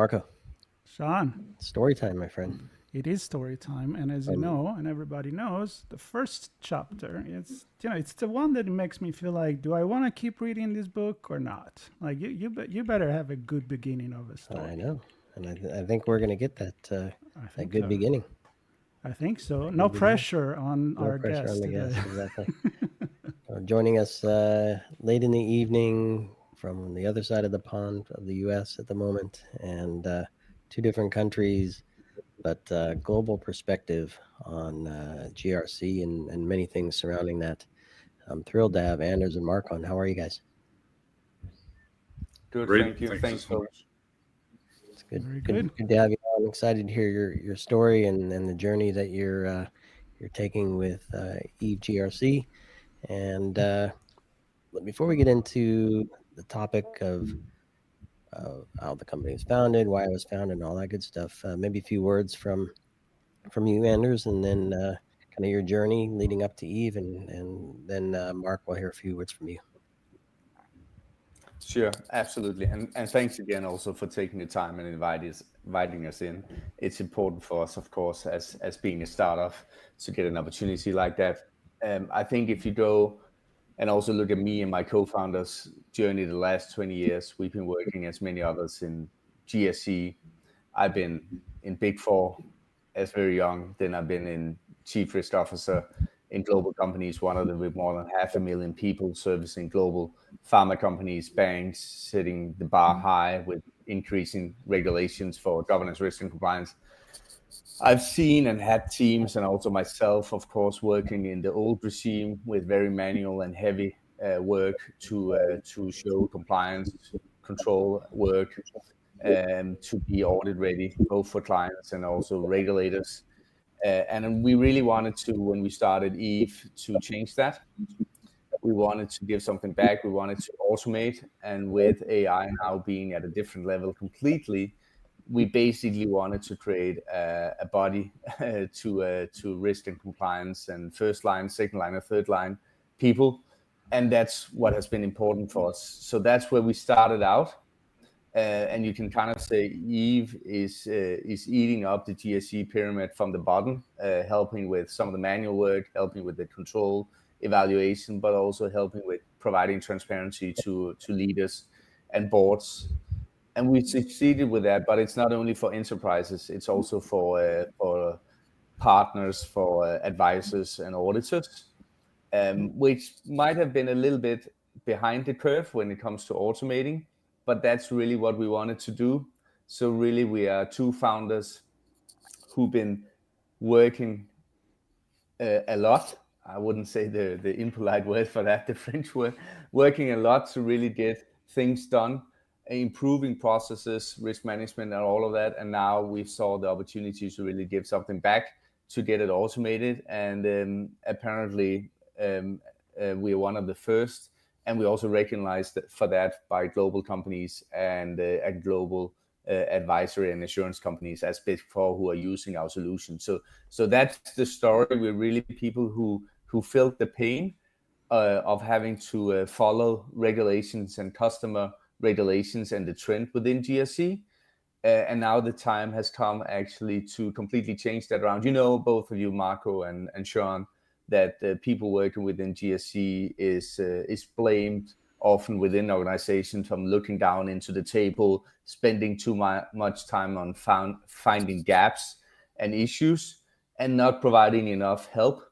Marco, Sean, story time, my friend. it is story time, and as you Um, know, and everybody knows, the first chapter it's the one that makes me feel like, do I want to keep reading this book or not? Like you better have a good beginning of a I story. know, and I think we're gonna get I that think good so. beginning. I think so. That No good beginning. pressure on No our pressure on guest the today. guest, exactly. Joining us late in the evening from the other side of the pond of the U.S. at the moment, and two different countries, but global perspective on GRC and many things surrounding that. I'm thrilled to have Anders and Mark on. How are you guys? Good, Great. thank you. Thanks Thanks so for much. It's good, Very good, good. good to have you on. I'm excited to hear your story and the journey that you're taking with Eve GRC. And but before we get into the topic of how the company was founded, why it was founded, and all that good stuff, maybe a few words from you, Anders, and then kind of your journey leading up to Eve, and then Mark will hear a few words from you. sure, absolutely, and thanks again also for taking the time and inviting us in. It's important for us, of course, as being a startup, to get an opportunity like that. I think if you go and also look at me and my co-founders' journey the last 20 years, we've been working as many others in GSC. I've been in Big Four as very young. Then I've been in chief risk officer in global companies, one of them with more than 500,000 people, servicing global pharma companies, banks, setting the bar high with increasing regulations for governance, risk, and compliance. I've seen and had teams, and also myself, of course, working in the old regime with very manual and heavy work to show compliance, control work, to be audit ready, both for clients and also regulators. And we really wanted to, when we started Eve, to change that. We wanted to give something back. We wanted to automate. And with AI now being at a different level completely, we basically wanted to create a body to risk and compliance and first line, second line, and third line people. And that's what has been important for us. So that's where we started out. And you can kind of say Eve is eating up the GSC pyramid from the bottom, helping with some of the manual work, helping with the control evaluation, but also helping with providing transparency to leaders and boards. And we succeeded with that, but it's not only for enterprises; it's also for partners, for advisors and auditors, which might have been a little bit behind the curve when it comes to automating, but that's really what we wanted to do. So really, we are two founders who've been working a lot. I wouldn't say the impolite word for that, the French word, working a lot to really get things done, improving processes, risk management, and all of that. And now we saw the opportunity to really give something back to get it automated. And apparently, we are one of the first. And we also recognized for that by global companies and global advisory and assurance companies as Big Four who are using our solution. So that's the story. We're really people who felt the pain of having to follow regulations and customer regulations and the trend within GSC. And now the time has come actually to completely change that around. You know, both of you, Marco and Sean, that people working within GSC is blamed often within organizations from looking down into the table, spending too much time on finding gaps and issues, and not providing enough help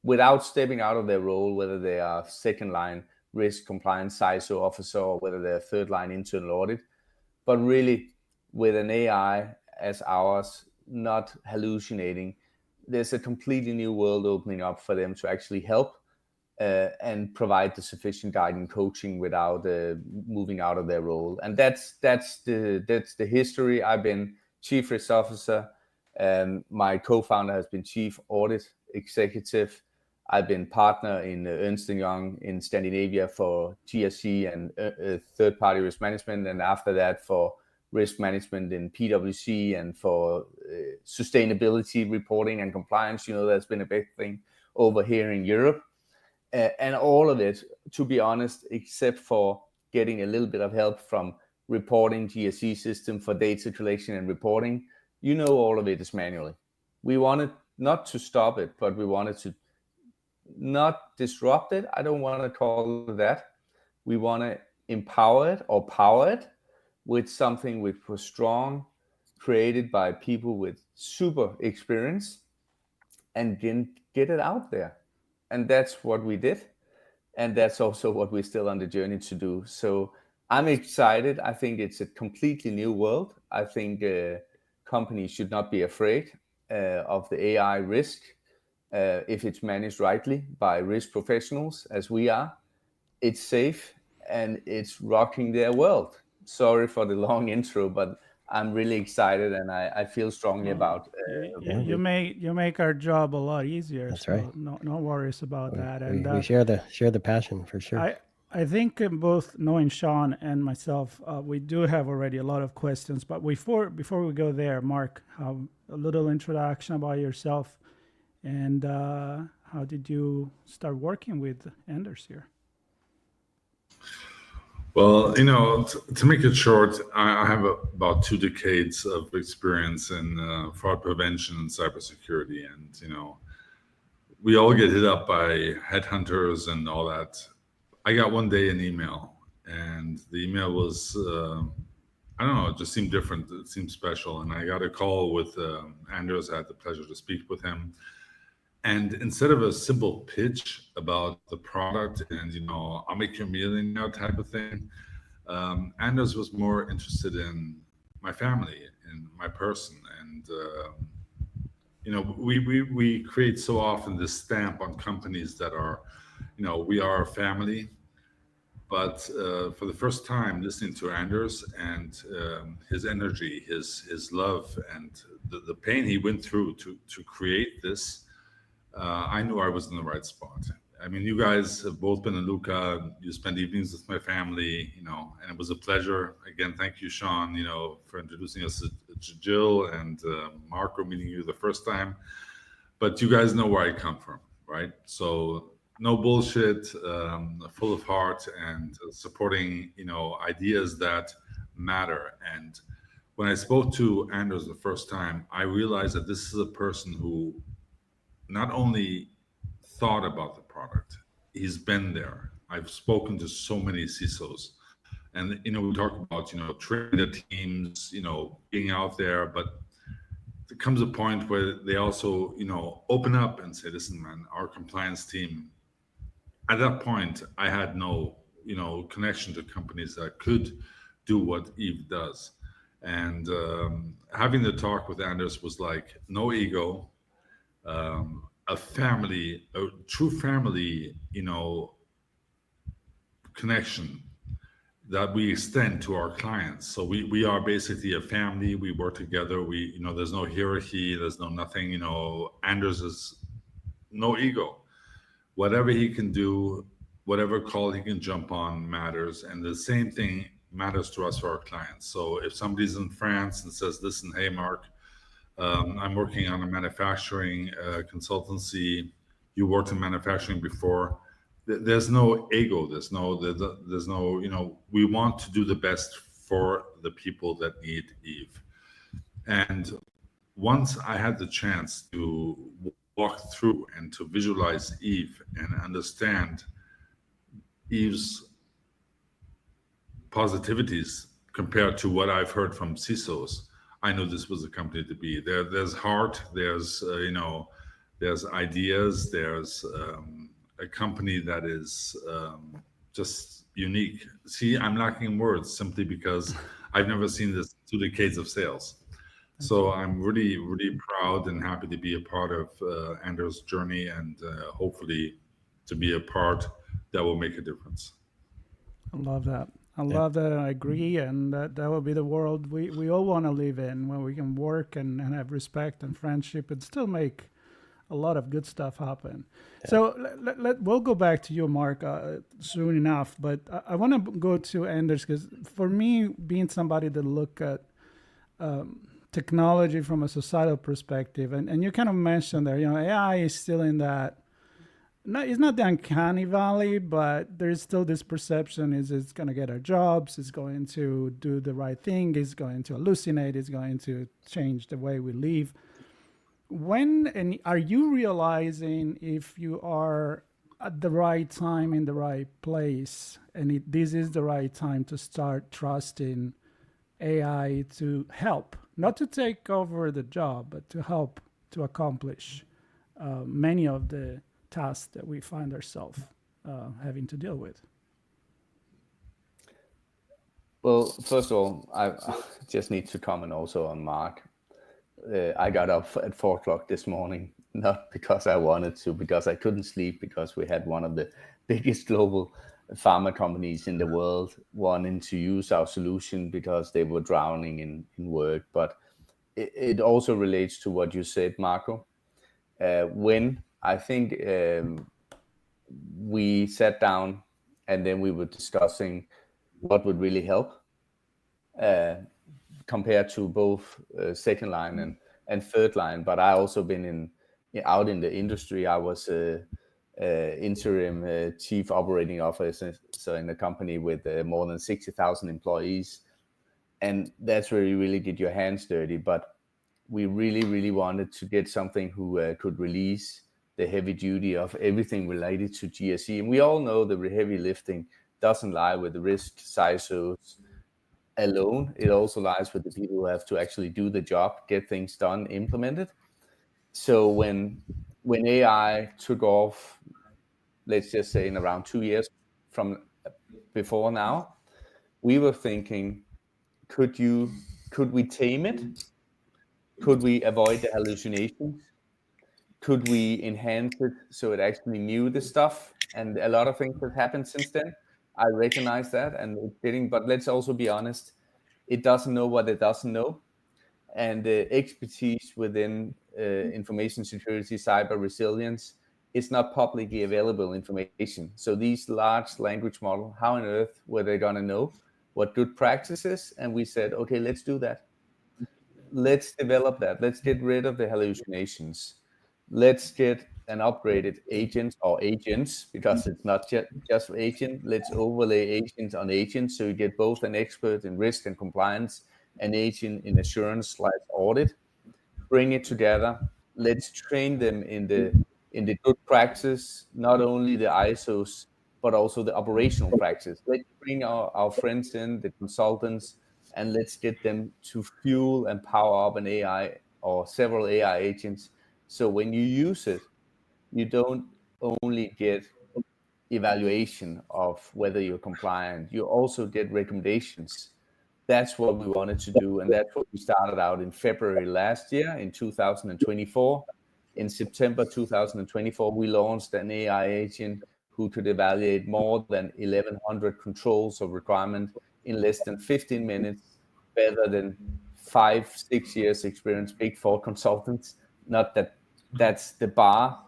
without stepping out of their role, whether they are second line risk compliance CISO officer or whether they're third line internal audit. But really, with an AI as ours, not hallucinating, there's a completely new world opening up for them to actually help and provide the sufficient guidance coaching without moving out of their role. And that's the history. I've been chief risk officer, and my co-founder has been chief audit executive. I've been partner in Ernst Young in Scandinavia for GRC and third-party risk management, and after that for risk management in PwC and for sustainability reporting and compliance. You know, that's been a big thing over here in Europe. And all of it, to be honest, except for getting a little bit of help from reporting GRC system for data collection and reporting, all of it is manually. We wanted not to stop it, but we wanted to not disrupt it. I don't want to call it that. We want to empower it or power it with something which was strong, created by people with super experience, and then get it out there. And that's what we did. And that's also what we're still on the journey to do. So I'm excited. I think it's a completely new world. I think companies should not be afraid of the AI risk if it's managed rightly by risk professionals, as we are. It's safe and it's rocking their world. Sorry for the long intro, but I'm really excited and I feel strongly about you make our job a lot easier. That's so right. no worries about that. And we share the passion for sure. I think both knowing Sean and myself, we do have already a lot of questions. But before we go there, Mark, a little introduction about yourself, and how did you start working with Anders here? Well, to make it short, I have about 2 decades of experience in fraud prevention and cybersecurity, and we all get hit up by headhunters and all that. I got one day an email, and the email was, I don't know, it just seemed different. It seemed special. And I got a call with Anders. I had the pleasure to speak with him. And instead of a simple pitch about the product and, I'll make you a millionaire type of thing, Anders was more interested in my family and my person. And, we create so often this stamp on companies that are, we are a family. But for the first time, listening to Anders and his energy, his love, and the pain he went through to create this, I knew I was in the right spot. I mean, you guys have both been in Luca. You spend evenings with my family, and it was a pleasure. Again, thank you, Sean, for introducing us to Jill and Marco, meeting you the first time. But you guys know where I come from, right? So no bullshit, full of heart and supporting, ideas that matter. And when I spoke to Anders the first time, I realized that this is a person who not only thought about the product, he's been there. I've spoken to so many CISOs, and we talk about training the teams, being out there, but there comes a point where they also open up and say, listen, man, our compliance team. At that point, I had no connection to companies that could do what Eve does, and having the talk with Anders was like no ego. A family, a true family, connection that we extend to our clients. So we are basically a family. We work together. There's no hierarchy. There's no nothing. Anders is no ego. Whatever he can do, whatever call he can jump on matters, and the same thing matters to us for our clients. So if somebody's in France and says, "Listen, hey, Mark. I'm working on a manufacturing consultancy. You worked in manufacturing before." There's no ego. There's no. We want to do the best for the people that need Eve. And once I had the chance to walk through and to visualize Eve and understand Eve's positivities compared to what I've heard from CISOs, I knew this was a company to be. There's heart, there's there's ideas, there's a company that is just unique. See, I'm lacking words simply because I've never seen this 2 decades of sales. So I'm really, really proud and happy to be a part of Anders' journey, and hopefully to be a part that will make a difference. I love that. I love that. I agree. And that will be the world we all want to live in, where we can work and have respect and friendship and still make a lot of good stuff happen. Yeah. So we'll go back to you, Mark, soon enough. But I want to go to Anders, because for me, being somebody that look at technology from a societal perspective, and you kind of mentioned there, AI is still in that it's not the uncanny valley, but there's still this perception is it's going to get our jobs, it's going to do the right thing, it's going to hallucinate, it's going to change the way we live. When and are you realizing if you are at the right time in the right place, and this is the right time to start trusting AI to help, not to take over the job, but to help to accomplish many of the tasks that we find ourselves having to deal with? Well, first of all, I just need to comment also on Mark. I got up at 4 o'clock this morning, not because I wanted to, because I couldn't sleep, because we had one of the biggest global pharma companies in the world wanting to use our solution because they were drowning in work. But it also relates to what you said, Marco. When I think we sat down and then we were discussing what would really help compared to both second line and third line. But I also been out in the industry. I was interim chief operating officer in a company with more than 60,000 employees, and that's where you really get your hands dirty. But we really wanted to get something who could release the heavy duty of everything related to GRC. And we all know the heavy lifting doesn't lie with the risk CISOs alone. It also lies with the people who have to actually do the job, get things done, implemented. So when AI took off, let's just say in around 2 years from before now, we were thinking, could we tame it? Could we avoid the hallucinations? Could we enhance it so it actually knew the stuff? And a lot of things have happened since then. I recognize that, and it's getting, but let's also be honest, it doesn't know what it doesn't know. And the expertise within information security, cyber resilience, is not publicly available information. So these large language models, how on earth were they going to know what good practice is? And we said, okay, let's do that. Let's develop that. Let's get rid of the hallucinations. Let's get an upgraded agent or agents, because it's not just agent. Let's overlay agents on agents, so you get both an expert in risk and compliance, an agent in assurance/audit. Bring it together. Let's train them in the good practice, not only the ISOs, but also the operational practice. Let's bring our friends in, the consultants, and let's get them to fuel and power up an AI or several AI agents. So when you use it, you don't only get evaluation of whether you're compliant, you also get recommendations. That's what we wanted to do, and that's what we started out in February last year, in 2024. In September 2024, we launched an AI agent who could evaluate more than 1,100 controls or requirements in less than 15 minutes, better than 5-6 years experience Big Four consultants. Not that that's the bar,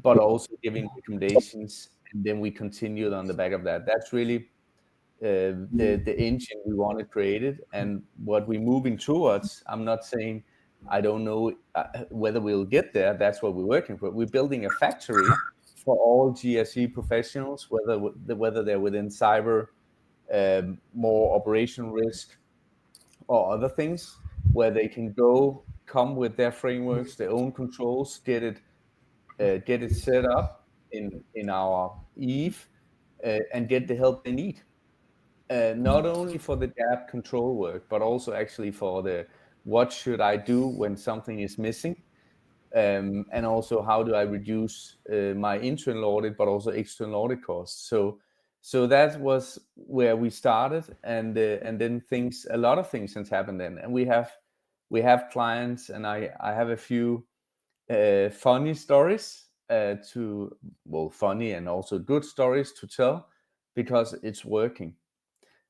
but also giving recommendations. And then we continued on the back of that. That's really the engine we wanted created, and what we're moving towards. I'm not saying I don't know whether we'll get there. That's what we're working for. We're building a factory for all GRC professionals, whether they're within cyber, more operational risk, or other things, where they can come with their frameworks, their own controls, get it set up in our Eve, and get the help they need. Not only for the gap control work, but also actually for the what should I do when something is missing, and also how do I reduce my internal audit, but also external audit costs. So that was where we started, and then a lot of things has happened then, and we have clients, and I have a few funny stories funny and also good stories to tell, because it's working.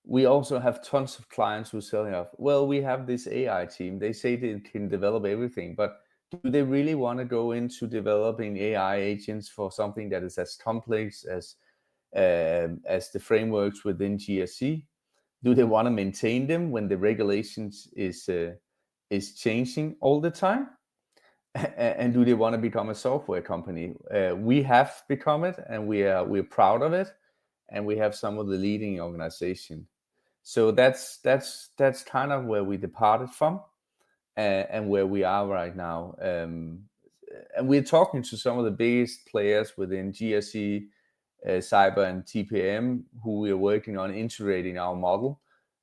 We also have tons of clients who say, well, we have this AI team. They say they can develop everything, but do they really want to go into developing AI agents for something that is as complex as the frameworks within GRC? Do they want to maintain them when the regulations is changing all the time? and do they want to become a software company? We have become it, and we're proud of it, and we have some of the leading organization. So that's kind of where we departed from, and where we are right now. And we're talking to some of the biggest players within GRC, cyber, and TPM, who we are working on integrating our model.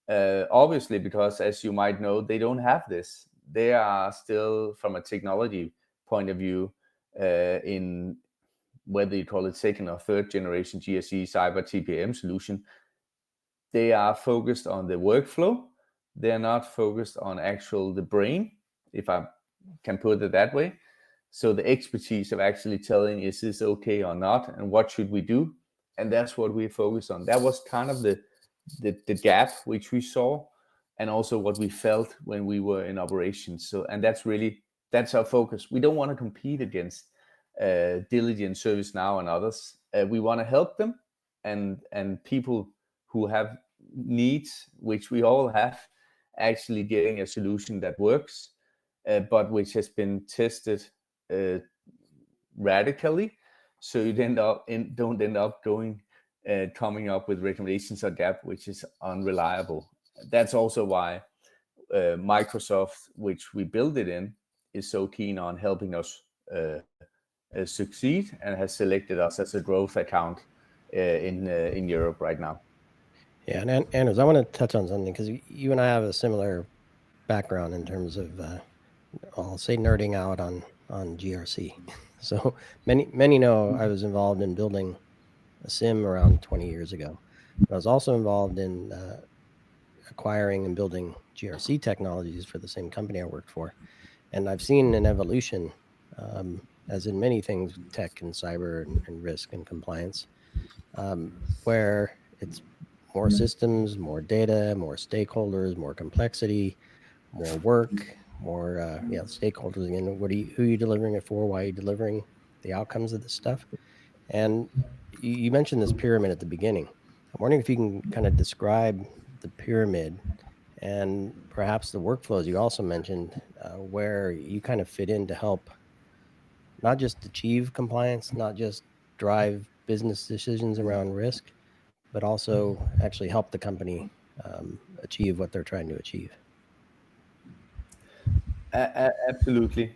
Obviously, because as you might know, they don't have this. They are still, from a technology point of view, in whether you call it second or third generation GRC, cyber, TPM solution, they are focused on the workflow. They're not focused on the brain, if I can put it that way. So the expertise of actually telling, is this okay or not, and what should we do? And that's what we focus on. That was kind of the gap which we saw, and also what we felt when we were in operations. So, and that's our focus. We don't want to compete against Diligent, ServiceNow, and others. We want to help them, and people who have needs, which we all have, actually getting a solution that works, but which has been tested radically, so you don't end up coming up with recommendations or gap which is unreliable. That's also why Microsoft, which we build it in, is so keen on helping us succeed, and has selected us as a growth account in Europe right now. Yeah, and Anders, I want to touch on something, because you and I have a similar background in terms of, I'll say, nerding out on GRC. So many know I was involved in building a SIM around 20 years ago. But I was also involved in acquiring and building GRC technologies for the same company I worked for. And I've seen an evolution, as in many things, tech and cyber and risk and compliance, where it's more systems, more data, more stakeholders, more complexity, more work, more stakeholders. Again, who are you delivering it for? Why are you delivering the outcomes of this stuff? And you mentioned this pyramid at the beginning. I'm wondering if you can kind of describe the pyramid and perhaps the workflows you also mentioned, where you kind of fit in to help not just achieve compliance, not just drive business decisions around risk, but also actually help the company achieve what they're trying to achieve. Absolutely.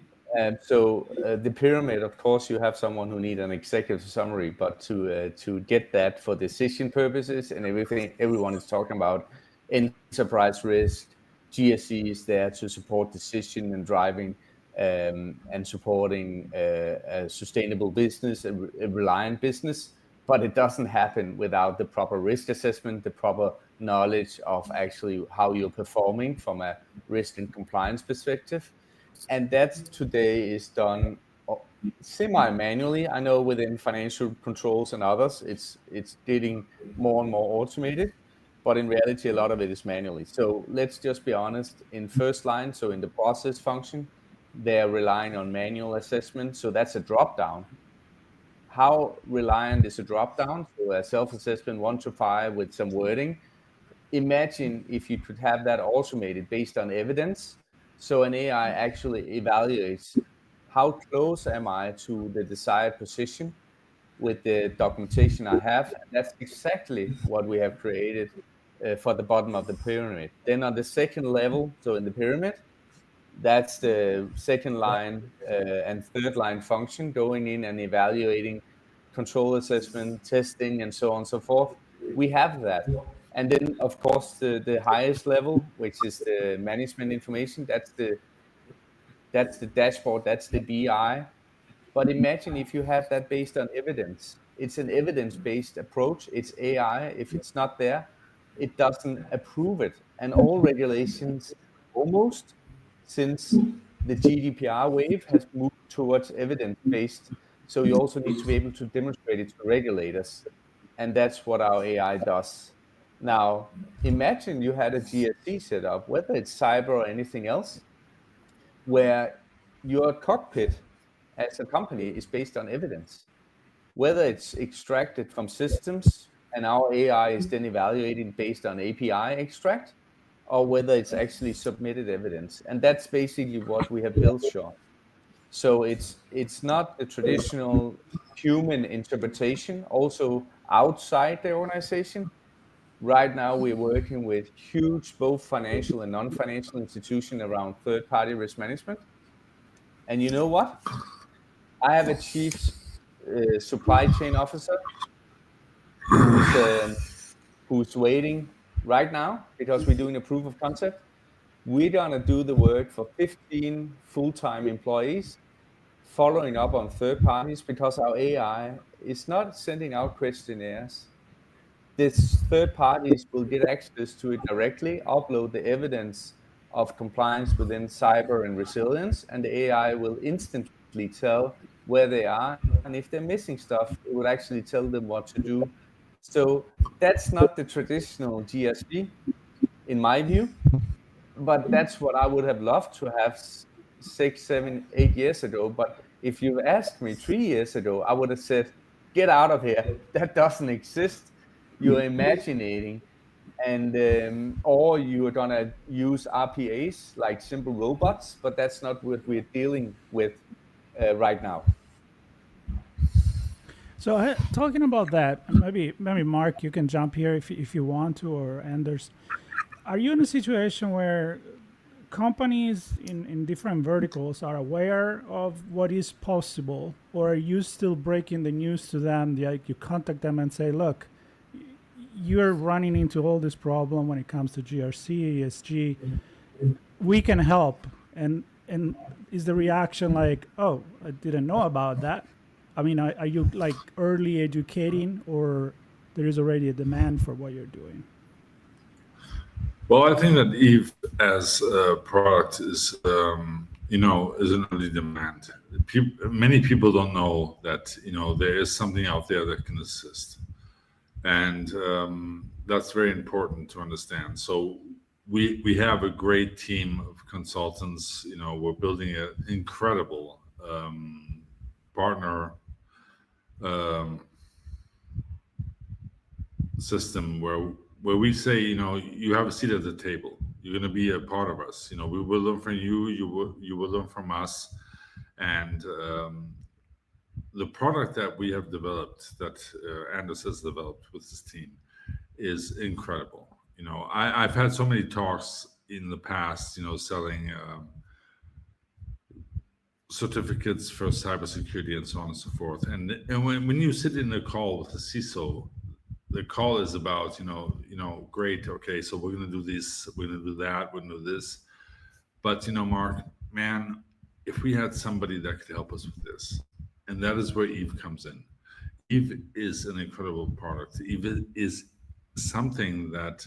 So the pyramid, of course, you have someone who need an executive summary, but to get that for decision purposes and everything, everyone is talking about enterprise risk. GRC is there to support decision and driving, and supporting a sustainable business, a reliant business. But it doesn't happen without the proper risk assessment, the proper knowledge of actually how you're performing from a risk and compliance perspective. And that today is done semi-manually. I know within financial controls and others, it's getting more and more automated, but in reality, a lot of it is manually. So let's just be honest, in first line, so in the process function, they're relying on manual assessment. So that's a drop down. How reliant is a drop down? So a self-assessment 1 to 5 with some wording. Imagine if you could have that automated based on evidence. So an AI actually evaluates how close am I to the desired position with the documentation I have. And that's exactly what we have created for the bottom of the pyramid. Then on the second level, so in the pyramid, that's the second line and third line function, going in and evaluating control assessment, testing, and so on and so forth. We have that. And then, of course, the highest level, which is the management information, that's the dashboard, that's the BI. But imagine if you have that based on evidence. It's an evidence-based approach. It's AI. If it's not there, it doesn't approve it. And all regulations, almost since the GDPR wave, has moved towards evidence-based. So you also need to be able to demonstrate it to regulators. And that's what our AI does. Now, imagine you had a GRC set up, whether it's cyber or anything else, where your cockpit as a company is based on evidence, whether it's extracted from systems and our AI is then evaluating based on API extract, or whether it's actually submitted evidence. And that's basically what we have built, Sean. So it's not the traditional human interpretation, also outside the organization. Right now, we're working with huge, both financial and non-financial institutions around third-party risk management. And you know what? I have a chief supply chain officer who's waiting right now because we're doing a proof of concept. We're gonna do the work for 15 full-time employees, following up on third parties because our AI is not sending out questionnaires. These third parties will get access to it directly, upload the evidence of compliance within cyber and resilience, and the AI will instantly tell where they are. And if they're missing stuff, it will actually tell them what to do. So that's not the traditional GRC, in my view, but that's what I would have loved to have 6, 7, 8 years ago. But if you asked me 3 years ago, I would have said, get out of here. That doesn't exist. You're imagining, and or you're gonna use RPAs like simple robots, but that's not what we're dealing with right now. So talking about that, maybe Mark, you can jump here if you want to, or Anders. Are you in a situation where companies in different verticals are aware of what is possible, or are you still breaking the news to them? Like you contact them and say, look, you're running into all this problem when it comes to GRC, ESG. We can help. And is the reaction like, oh, I didn't know about that? I mean, are you like early educating, or there is already a demand for what you're doing? Well, I think that Eve as a product is, is an early demand. Many people don't know that, there is something out there that can assist. And that's very important to understand. So we have a great team of consultants. We're building an incredible partner system where we say, you have a seat at the table. You're going to be a part of us. We will learn from you. You will learn from us. And the product that we have developed, that Anders has developed with his team, is incredible. I've had so many talks in the past, selling certificates for cybersecurity and so on and so forth. And when you sit in a call with the CISO, the call is about, great, okay, so we're going to do this, we're going to do that, we're going to do this. But, Mark, man, if we had somebody that could help us with this, and that is where Eve comes in. Eve is an incredible product. Eve is something that,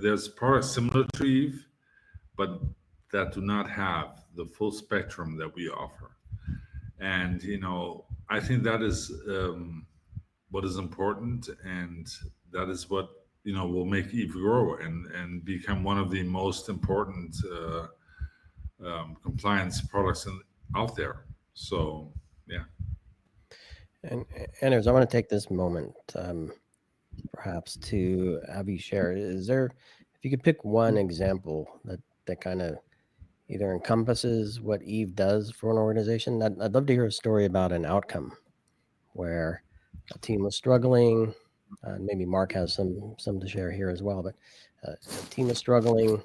there's products similar to Eve, but that do not have the full spectrum that we offer. And, I think that is what is important, and that is what, will make Eve grow and become one of the most important compliance products out there. So, yeah. And Anders, I want to take this moment, perhaps to have you share. Is there, if you could pick one example that kind of either encompasses what Eve does for an organization, I'd love to hear a story about an outcome where a team was struggling. Maybe Mark has some to share here as well. But a team was struggling.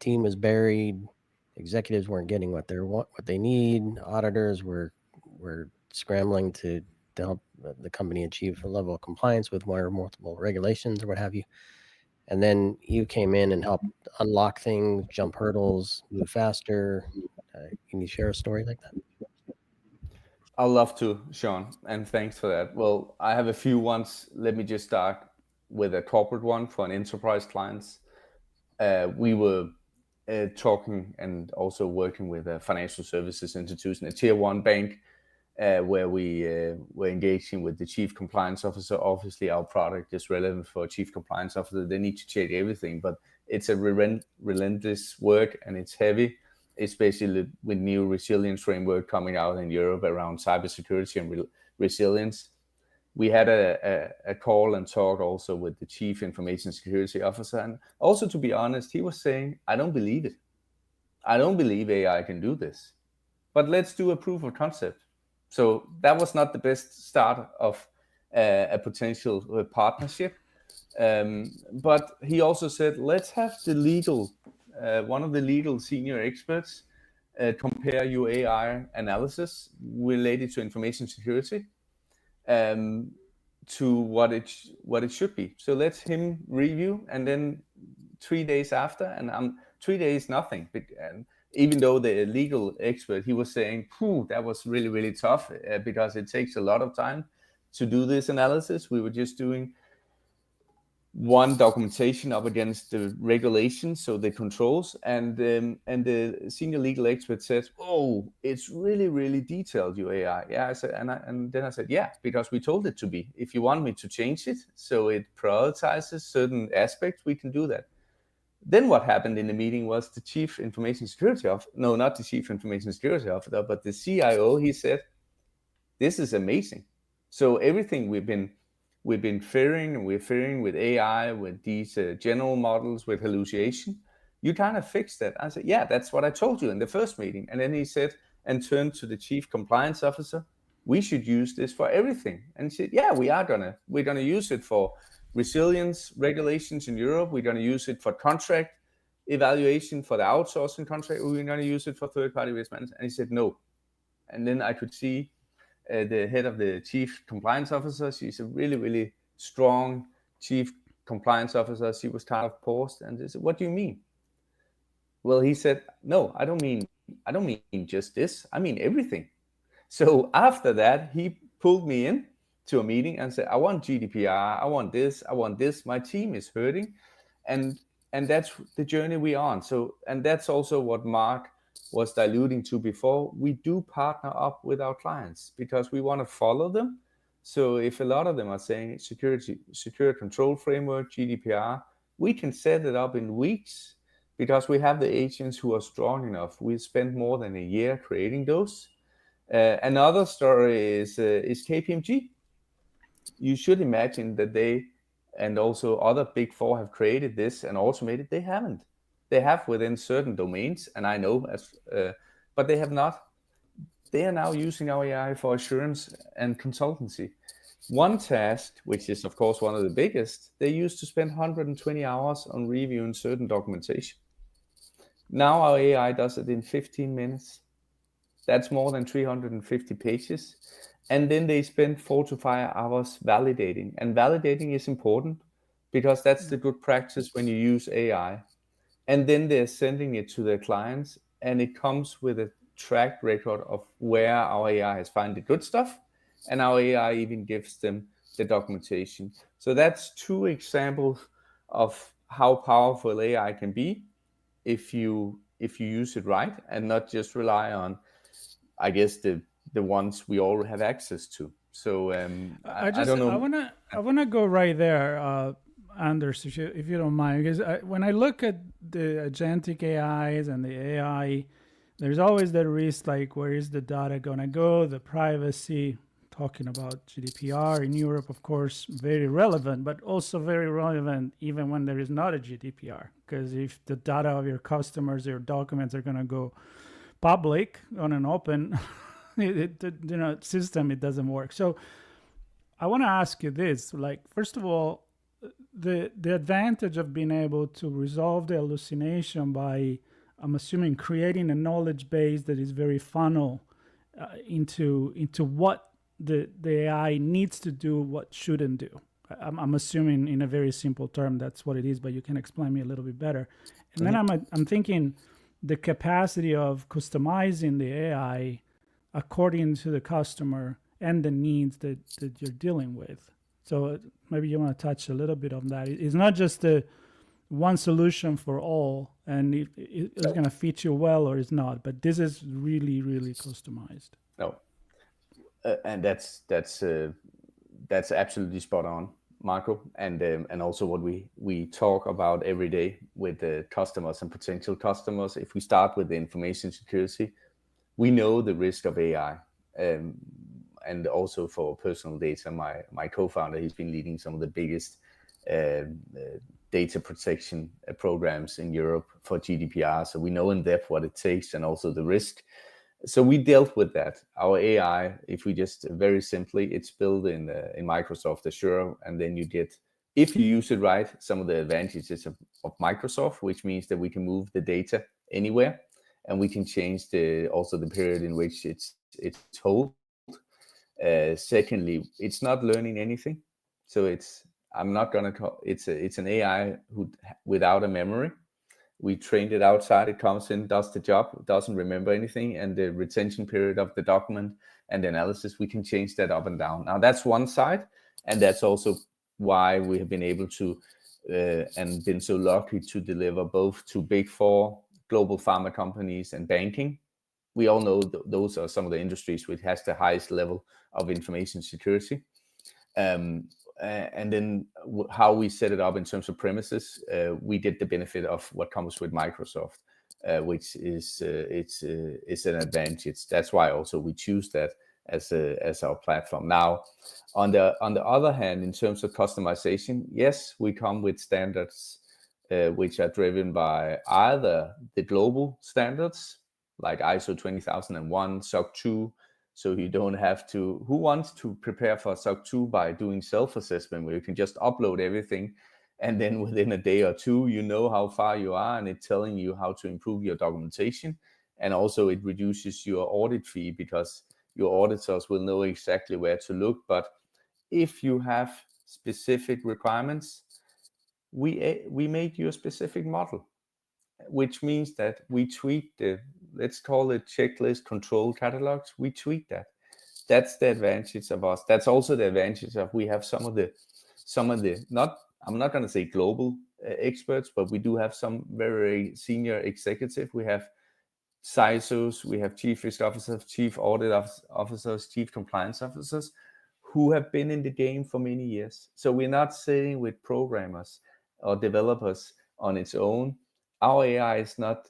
Team was buried. Executives weren't getting what they need. Auditors were scrambling to help the company achieve a level of compliance with one or multiple regulations or what have you. And then you came in and helped unlock things, jump hurdles, move faster. Can you share a story like that? I'd love to, Sean, and thanks for that. Well, I have a few ones. Let me just start with a corporate one for an enterprise clients. We were talking and also working with a financial services institution, a tier 1 bank, where we were engaging with the chief compliance officer. Obviously, our product is relevant for a chief compliance officer. They need to check everything, but it's a relentless work and it's heavy, especially with new resilience framework coming out in Europe around cybersecurity and resilience. We had a call and talk also with the chief information security officer. And also, to be honest, he was saying, I don't believe it. I don't believe AI can do this. but let's do a proof of concept. So that was not the best start of a potential partnership. But he also said, let's have the legal, one of the legal senior experts compare your AI analysis related to information security to what it should be. So let him review, and then 3 days after, and I'm 3 days nothing. And even though the legal expert, he was saying, that was really, really tough because it takes a lot of time to do this analysis. We were just doing one documentation up against the regulations, so the controls, and the senior legal expert said, "Oh, it's really, really detailed, your AI." Yeah, I said, and then I said, "Yeah, because we told it to be. If you want me to change it so it prioritizes certain aspects, we can do that." Then what happened in the meeting was the chief information security officer, no, not the chief information security officer, but the CIO. He said, "This is amazing." So everything we've been fearing with AI, with these general models, with hallucination, you kind of fixed that. I said, yeah, that's what I told you in the first meeting. And then he said, and turned to the chief compliance officer, we should use this for everything. And he said, yeah, we're gonna use it for resilience regulations in Europe. We're gonna use it for contract evaluation for the outsourcing contract. We're gonna use it for third-party risk management. And he said, no. And then I could see the head of the chief compliance officer. She's a really, really strong chief compliance officer. She was kind of paused and they said, what do you mean? Well, he said, no, I don't mean just this. I mean everything. So after that, he pulled me in to a meeting and said, I want GDPR. I want this. I want this. My team is hurting. And that's the journey we're on. So, and that's also what Mark was alluding to before. We do partner up with our clients because we want to follow them. So if a lot of them are saying secure control framework, GDPR, we can set it up in weeks because we have the agents who are strong enough. We spent more than a year creating those. Another story is KPMG. You should imagine that they and also other big four have created this and automated. They haven't. They have within certain domains, and I know but they have not. They are now using our AI for assurance and consultancy. One task, which is of course one of the biggest, they used to spend 120 hours on reviewing certain documentation. Now our AI does it in 15 minutes. That's more than 350 pages. And then they spend 4 to 5 hours validating. And validating is important because that's the good practice when you use AI. And then they're sending it to their clients, and it comes with a track record of where our AI has found the good stuff, and our AI even gives them the documentation. So that's 2 examples of how powerful AI can be if you use it right and not just rely on, I guess, the ones we all have access to. So I don't know. I wanna go right there. Anders, if you don't mind, because when I look at the agentic AIs and the AI, there's always the risk, like where is the data gonna go, the privacy, talking about GDPR in Europe, of course, very relevant, but also very relevant even when there is not a GDPR, because if the data of your customers, your documents are gonna go public on an open system, it doesn't work. So I wanna ask you this, like, first of all, the advantage of being able to resolve the hallucination by, I'm assuming, creating a knowledge base that is very funnel into what the AI needs to do, what shouldn't do. I'm assuming in a very simple term that's what it is, but you can explain me a little bit better. And then I'm thinking the capacity of customizing the AI according to the customer and the needs that you're dealing with. So maybe you want to touch a little bit on that. It's not just the one solution for all, and it's going to fit you well or it's not. But this is really, really customized. No, and that's absolutely spot on, Marco. And also what we talk about every day with the customers and potential customers. If we start with the information security, we know the risk of AI. And also for personal data, my co-founder, he's been leading some of the biggest data protection programs in Europe for GDPR. So we know in depth what it takes and also the risk. So we dealt with that. Our AI, if we just very simply, it's built in Microsoft Azure, and then you get, if you use it right, some of the advantages of Microsoft, which means that we can move the data anywhere, and we can change also the period in which it's hold. Secondly, it's not learning anything, so I'm not gonna call it's an AI without a memory. We trained it outside, it comes in, does the job, doesn't remember anything, and the retention period of the document and the analysis, we can change that up and down. Now that's one side, and that's also why we have been able to and been so lucky to deliver both to Big Four, global pharma companies, and banking. We all know those are some of the industries which has the highest level of information security. And then how we set it up in terms of premises, we did the benefit of what comes with Microsoft, which is an advantage. That's why also we choose that as our platform. Now, on the other hand, in terms of customization, yes, we come with standards which are driven by either the global standards like ISO 20001, SOC 2. So you don't have to, who wants to prepare for SOC 2 by doing self-assessment where you can just upload everything and then within a day or two, you know how far you are and it's telling you how to improve your documentation. And also it reduces your audit fee because your auditors will know exactly where to look. But if you have specific requirements, we made you a specific model, which means that we tweak let's call it checklist control catalogs. We tweak that. That's the advantage of us. That's also the advantage of we have some of the not, I'm not going to say global experts, but we do have some very senior executive. We have CISOs, we have chief risk officers, chief audit officers, chief compliance officers who have been in the game for many years. So we're not sitting with programmers or developers on its own. Our AI is not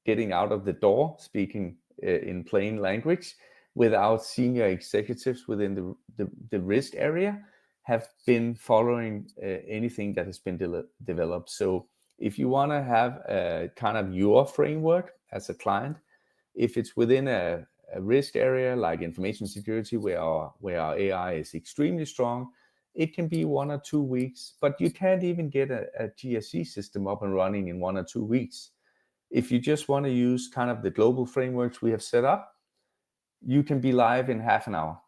getting out of the door, speaking in plain language, without senior executives within the risk area have been following anything that has been developed. So if you want to have a kind of your framework as a client, if it's within a risk area like information security where our AI is extremely strong, it can be 1 or 2 weeks, but you can't even get a GRC system up and running in 1 or 2 weeks. If you just want to use kind of the global frameworks we have set up, you can be live in half an hour.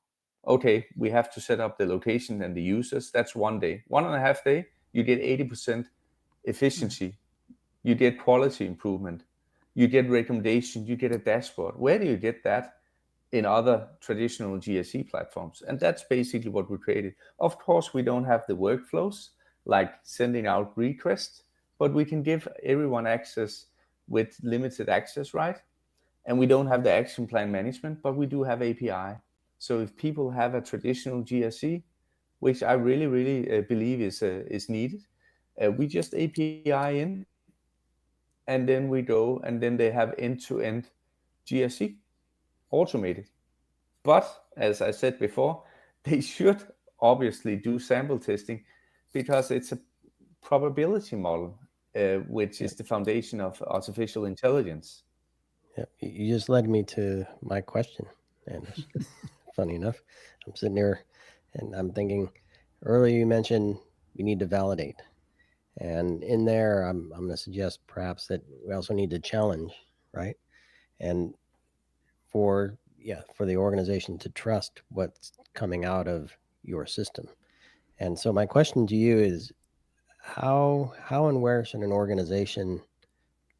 Okay, we have to set up the location and the users. That's 1 day. 1.5 days, you get 80% efficiency. You get quality improvement. You get recommendation. You get a dashboard. Where do you get that? In other traditional GRC platforms. And that's basically what we created. Of course, we don't have the workflows like sending out requests, but we can give everyone access with limited access, right? And we don't have the action plan management, but we do have API. So if people have a traditional GRC, which I really, really believe is needed, we just API in, and then we go, and then they have end-to-end GRC automated. But as I said before, they should obviously do sample testing because it's a probability model, which is the foundation of artificial intelligence. Yeah, you just led me to my question, Anders. Funny enough, I'm sitting here and I'm thinking earlier you mentioned we need to validate. And in there, I'm going to suggest perhaps that we also need to challenge, right? And for the organization to trust what's coming out of your system. And so my question to you is how and where should an organization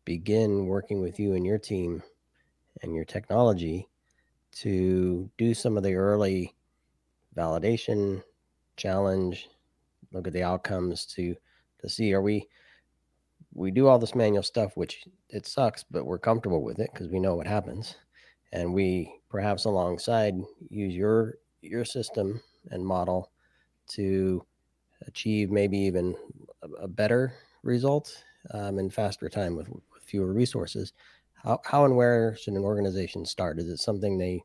begin working with you and your team and your technology to do some of the early validation, challenge, look at the outcomes to see, are we do all this manual stuff, which it sucks, but we're comfortable with it because we know what happens. And we perhaps alongside use your system and model to achieve maybe even a better result in faster time with fewer resources. How and where should an organization start? Is it something they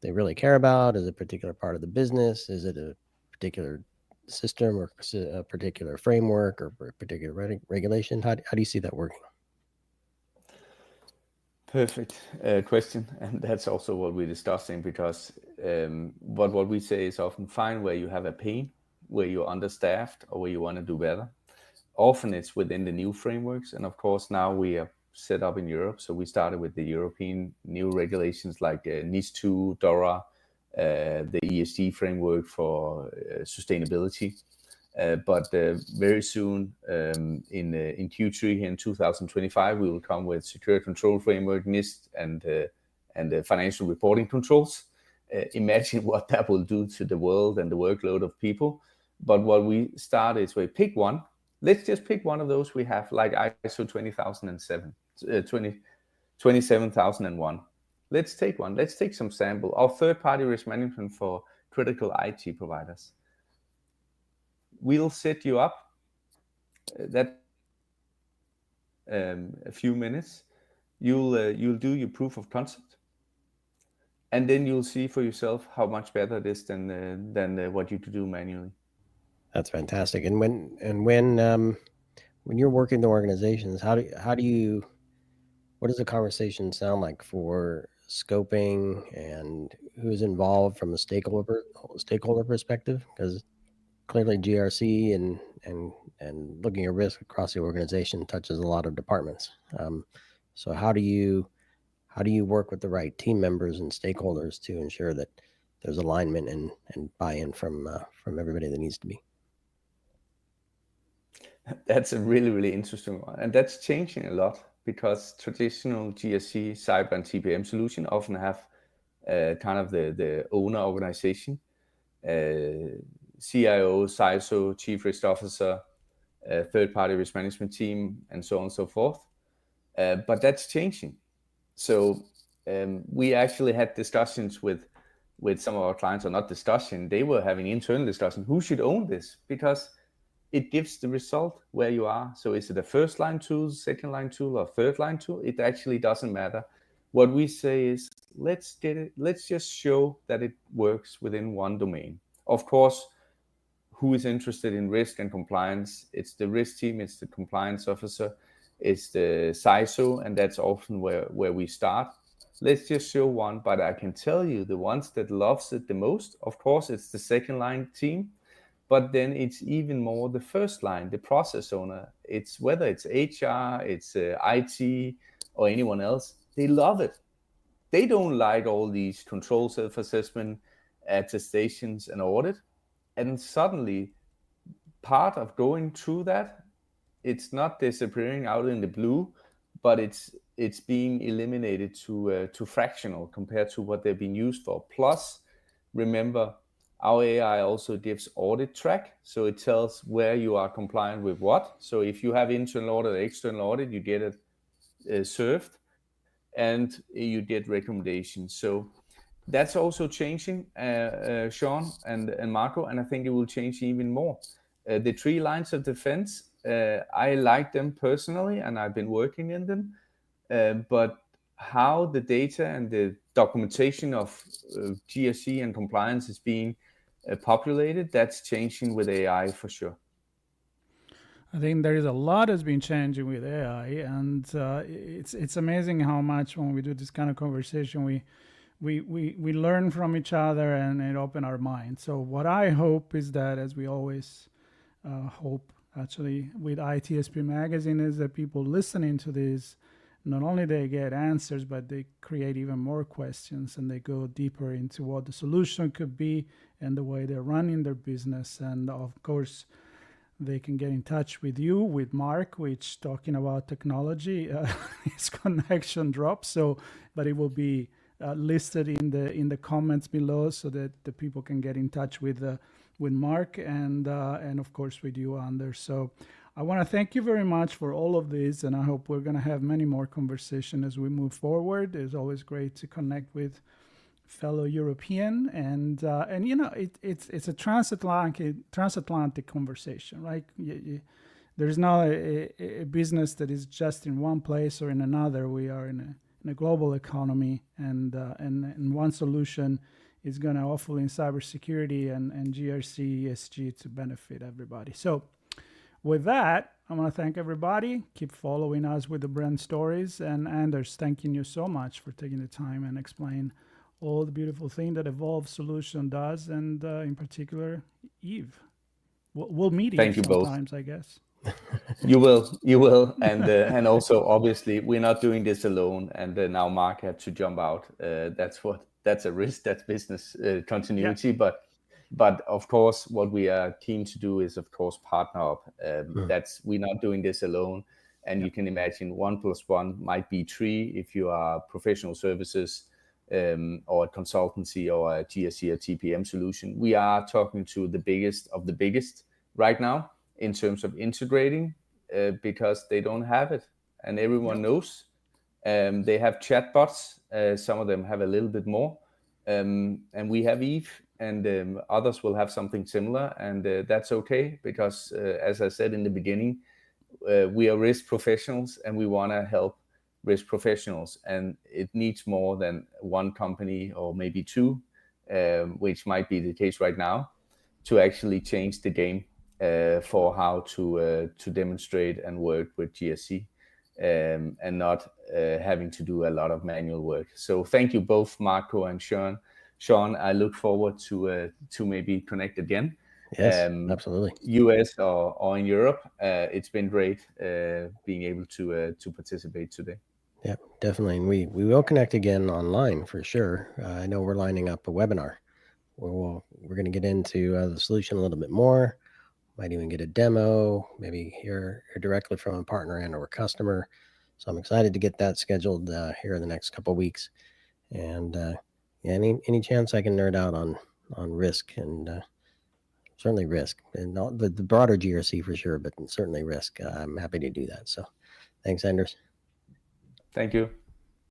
really care about? Is it a particular part of the business? Is it a particular system or a particular framework or a particular regulation? How do you see that working? Perfect question, and that's also what we're discussing, because what we say is often fine where you have a pain, where you're understaffed, or where you want to do better. Often it's within the new frameworks, and of course now we are set up in Europe, so we started with the European new regulations like NIS2, DORA, the ESG framework for sustainability. But very soon, in Q3 here in 2025, we will come with secure control framework, NIST, and the financial reporting controls. Imagine what that will do to the world and the workload of people. But what we start is we pick one. Let's just pick one of those we have, like ISO 27001. Let's take one. Let's take some sample. Our third-party risk management for critical IT providers. We'll set you up. That a few minutes. You'll do your proof of concept, and then you'll see for yourself how much better it is than what you could do manually. That's fantastic. And when you're working the organizations, what does the conversation sound like for scoping and who's involved from a stakeholder perspective? Because clearly GRC and looking at risk across the organization touches a lot of departments. So how do you work with the right team members and stakeholders to ensure that there's alignment and buy-in from everybody that needs to be? That's a really, really interesting one. And that's changing a lot, because traditional GRC, cyber, and TPM solution often have kind of the owner organization, CIO, CISO, Chief Risk Officer, third-party risk management team, and so on and so forth. But that's changing. So we actually had discussions with some of our clients, or not discussion, they were having internal discussion, who should own this? Because it gives the result where you are. So is it a first line tool, second line tool, or third line tool? It actually doesn't matter. What we say is, let's just show that it works within one domain. Of course, who is interested in risk and compliance? It's the risk team, it's the compliance officer, it's the CISO, and that's often where we start. Let's just show one, but I can tell you the ones that loves it the most, of course, it's the second line team. But then it's even more the first line, the process owner. It's whether it's HR, it's IT, or anyone else. They love it. They don't like all these control self-assessment, attestations, and audit. And suddenly, part of going through that, it's not disappearing out in the blue, but it's being eliminated to fractional compared to what they've been used for. Plus, remember, our AI also gives audit track, so it tells where you are compliant with what. So if you have internal audit or external audit, you get it served, and you get recommendations. So that's also changing, Sean and Marco, and I think it will change even more. The 3 lines of defense, I like them personally, and I've been working in them, but how the data and the documentation of GRC and compliance is being populated, that's changing with AI for sure. I think there is a lot has been changing with AI, and it's amazing how much when we do this kind of conversation we learn from each other, and it opens our minds. So what I hope is that, as we always hope actually with ITSP Magazine, is that people listening to this, not only they get answers, but they create even more questions, and they go deeper into what the solution could be and the way they're running their business. And of course, they can get in touch with you, with Mark, which talking about technology, his connection drops. So, but it will be listed in the comments below, so that the people can get in touch with Mark and of course with you, Anders. So I want to thank you very much for all of this, and I hope we're going to have many more conversations as we move forward. It's always great to connect with fellow European, and you know, it's a transatlantic conversation, right? There's not a business that is just in one place or in another. We are in a global economy, and one solution is going to hopefully in cybersecurity and GRC, ESG to benefit everybody. So With that, I want to thank everybody. Keep following us with the brand stories. And Anders, thanking you so much for taking the time and explain all the beautiful thing that Evolve Solution does, and in particular, Eve. We'll meet Thank Eve you both. sometimes, I guess. You will, and also obviously we're not doing this alone. And now Mark had to jump out. That's a risk. That's business continuity. Yeah. But of course, what we are keen to do is, of course, partner up. We're not doing this alone. And you can imagine 1 + 1 might be 3 if you are professional services or a consultancy or a GRC or TPM solution. We are talking to the biggest of the biggest right now in terms of integrating because they don't have it. And everyone knows. They have chatbots. Some of them have a little bit more. And we have Eve, and others will have something similar, and that's okay because as I said in the beginning, we are risk professionals and we want to help risk professionals, and it needs more than one company or maybe 2, which might be the case right now, to actually change the game for how to demonstrate and work with GRC, and not having to do a lot of manual work. So thank you both, Marco and Sean. I look forward to maybe connect again. Yes, absolutely. US or in Europe. It's been great being able to participate today. Yeah, definitely. And we will connect again online for sure. I know we're lining up a webinar where we're going to get into the solution a little bit more. Might even get a demo, maybe hear directly from a partner and or customer. So I'm excited to get that scheduled here in the next couple of weeks. And any chance I can nerd out on risk, and certainly risk, and not the broader GRC for sure, but certainly risk. I'm happy to do that. So thanks, Anders. Thank you.